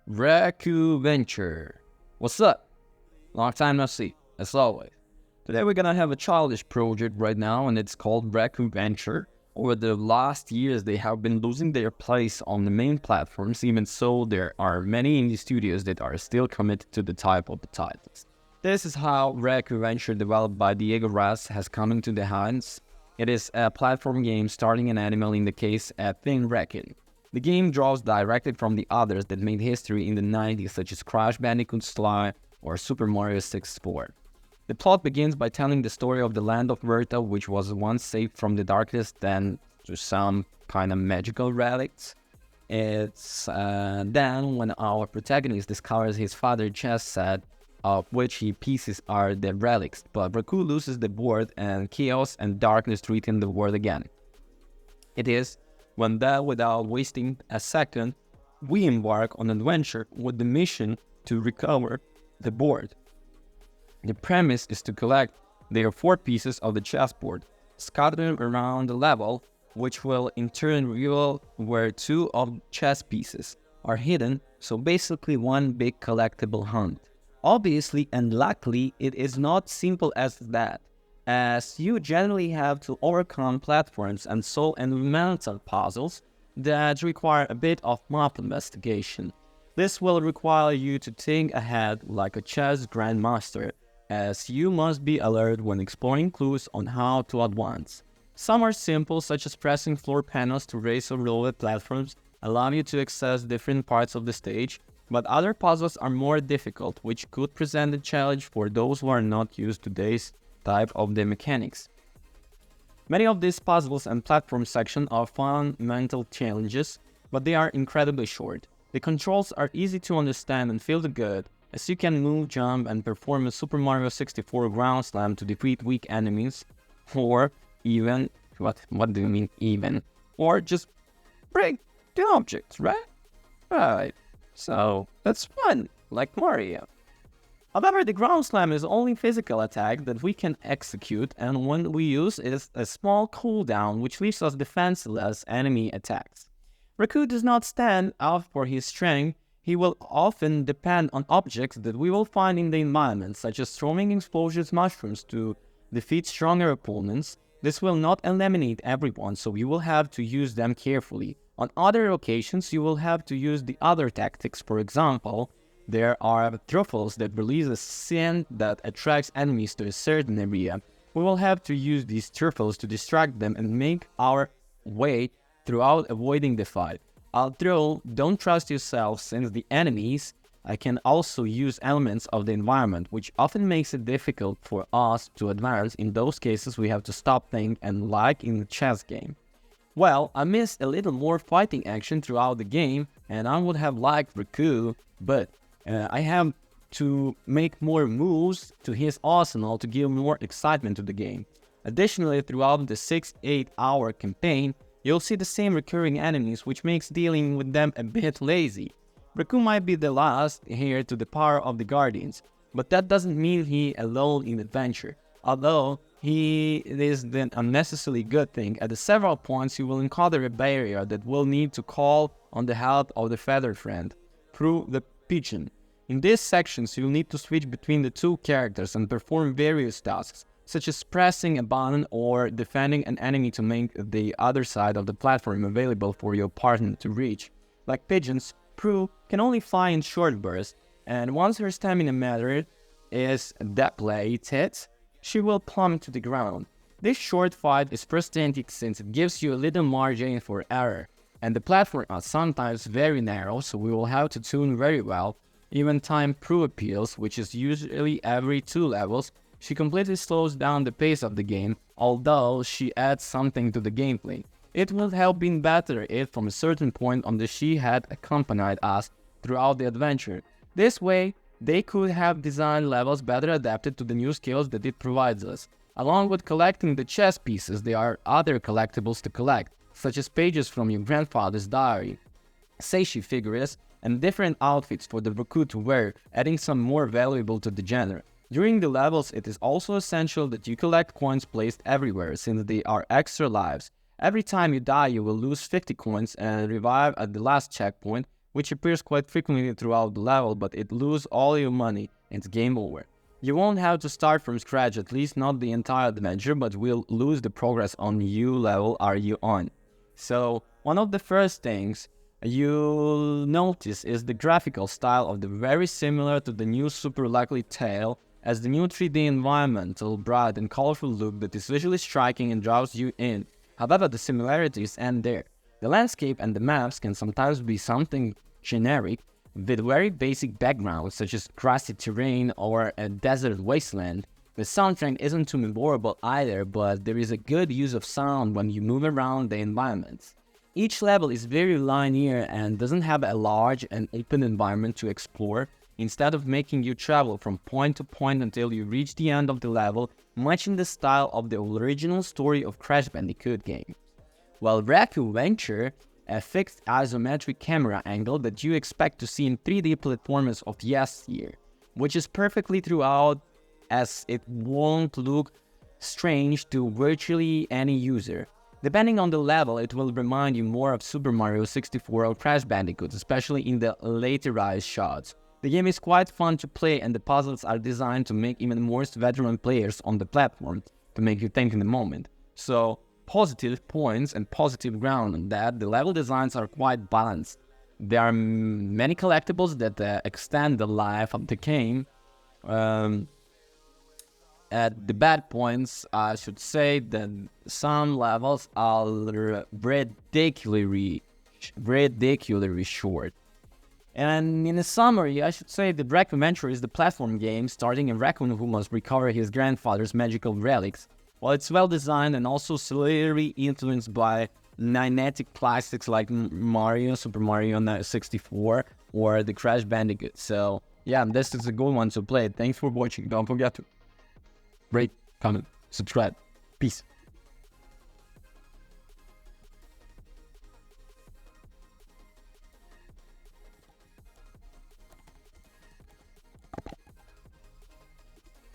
Raccoo Venture. What's up? Long time no see, as always. Today we're gonna have a childish project right now, and it's called Raccoo Venture. Over the last years, they have been losing their place on the main platforms. Even so, there are many indie studios that are still committed to the type of the titles. This is how Raccoo Venture, developed by Diego Ras, has come into the hands. It is a platform game starting an animal, in the case a thin Raccoo. The game draws directly from the others that made history in the 90s, such as Crash Bandicoot Sly or Super Mario 64. The plot begins by telling the story of the land of Verta, which was once saved from the darkness, then to some kind of magical relics. It's then when our protagonist discovers his father's chess set, of which he pieces are the relics, but Rakku loses the board and chaos and darkness threaten the world again. It is when that, without wasting a second, we embark on an adventure with the mission to recover the board. The premise is to collect their 4 pieces of the chessboard, scattered around the level, which will in turn reveal where 2 of the chess pieces are hidden, so basically one big collectible hunt. Obviously and luckily, it is not simple as that, as you generally have to overcome platforms and solve environmental puzzles that require a bit of map investigation. This will require you to think ahead like a chess grandmaster, as you must be alert when exploring clues on how to advance. Some are simple, such as pressing floor panels to raise or lower platforms, allow you to access different parts of the stage, but other puzzles are more difficult, which could present a challenge for those who are not used to this type of the mechanics. Many of these puzzles and platform sections are fun mental challenges, but they are incredibly short. The controls are easy to understand and feel good, as you can move, jump, and perform a Super Mario 64 ground slam to defeat weak enemies, or even, what do you mean even? Or just break the objects, right? Right, so that's fun, like Mario. However, the ground slam is only physical attack that we can execute, and when we use is a small cooldown which leaves us defenseless enemy attacks. Rakku does not stand out for his strength. He will often depend on objects that we will find in the environment, such as throwing explosive mushrooms to defeat stronger opponents. This will not eliminate everyone, so you will have to use them carefully. On other occasions, you will have to use the other tactics. For example, there are truffles that release a scent that attracts enemies to a certain area. We will have to use these truffles to distract them and make our way throughout avoiding the fight. Although, don't trust yourself, since the enemies can also use elements of the environment, which often makes it difficult for us to advance. In those cases, we have to stop think and like in the chess game. Well, I missed a little more fighting action throughout the game, and I would have liked Rakku, but I have to make more moves to his arsenal to give more excitement to the game. Additionally, throughout the 6-8 hour campaign, you'll see the same recurring enemies, which makes dealing with them a bit lazy. Rakku might be the last heir to the power of the Guardians, but that doesn't mean he alone in adventure. Although he is an unnecessarily good thing, at the several points you will encounter a barrier that will need to call on the help of the feather friend through the pigeon. In these sections, you'll need to switch between the 2 characters and perform various tasks, such as pressing a button or defending an enemy to make the other side of the platform available for your partner to reach. Like pigeons, Prue can only fly in short bursts, and once her stamina meter is depleted, she will plummet to the ground. This short fight is frustrating since it gives you a little margin for error, and the platforms are sometimes very narrow, so we will have to tune very well. Even time Prue appeals, which is usually every 2 levels, she completely slows down the pace of the game, although she adds something to the gameplay. It would have been better if from a certain point on she had accompanied us throughout the adventure. This way, they could have designed levels better adapted to the new skills that it provides us. Along with collecting the chess pieces, there are other collectibles to collect, such as pages from your grandfather's diary, Seishi figures, and different outfits for the Rakku to wear, adding some more valuable to the genre. During the levels, it is also essential that you collect coins placed everywhere, since they are extra lives. Every time you die, you will lose 50 coins and revive at the last checkpoint, which appears quite frequently throughout the level, but it loses all your money and it's game over. You won't have to start from scratch, at least not the entire adventure, but will lose the progress on you level are you on. So one of the first things you'll notice is the graphical style of the very similar to the new Super Lucky Tale, as the new 3D environmental, bright and colorful look that is visually striking and draws you in. However, the similarities end there. The landscape and the maps can sometimes be something generic, with very basic backgrounds such as grassy terrain or a desert wasteland. The soundtrack isn't too memorable either, but there is a good use of sound when you move around the environments. Each level is very linear and doesn't have a large and open environment to explore, instead of making you travel from point to point until you reach the end of the level, much in the style of the original story of Crash Bandicoot games. While Raccoo Venture, a fixed isometric camera angle that you expect to see in 3D platformers of yesteryear, which is perfectly throughout, as it won't look strange to virtually any user. Depending on the level, it will remind you more of Super Mario 64 or Crash Bandicoot, especially in the laterized shots. The game is quite fun to play, and the puzzles are designed to make even more veteran players on the platform to make you think in the moment. So, positive points and positive ground on that. The level designs are quite balanced. There are many collectibles that extend the life of the game. At the bad points, I should say that some levels are ridiculously short. And in a summary, I should say that Raccoo Venture is the platform game starting a raccoon who must recover his grandfather's magical relics. While it's well designed and also slightly influenced by Niantic classics like Mario, Super Mario 64, or the Crash Bandicoot. So yeah, this is a good one to play. Thanks for watching. Don't forget to rate, comment, subscribe. Peace.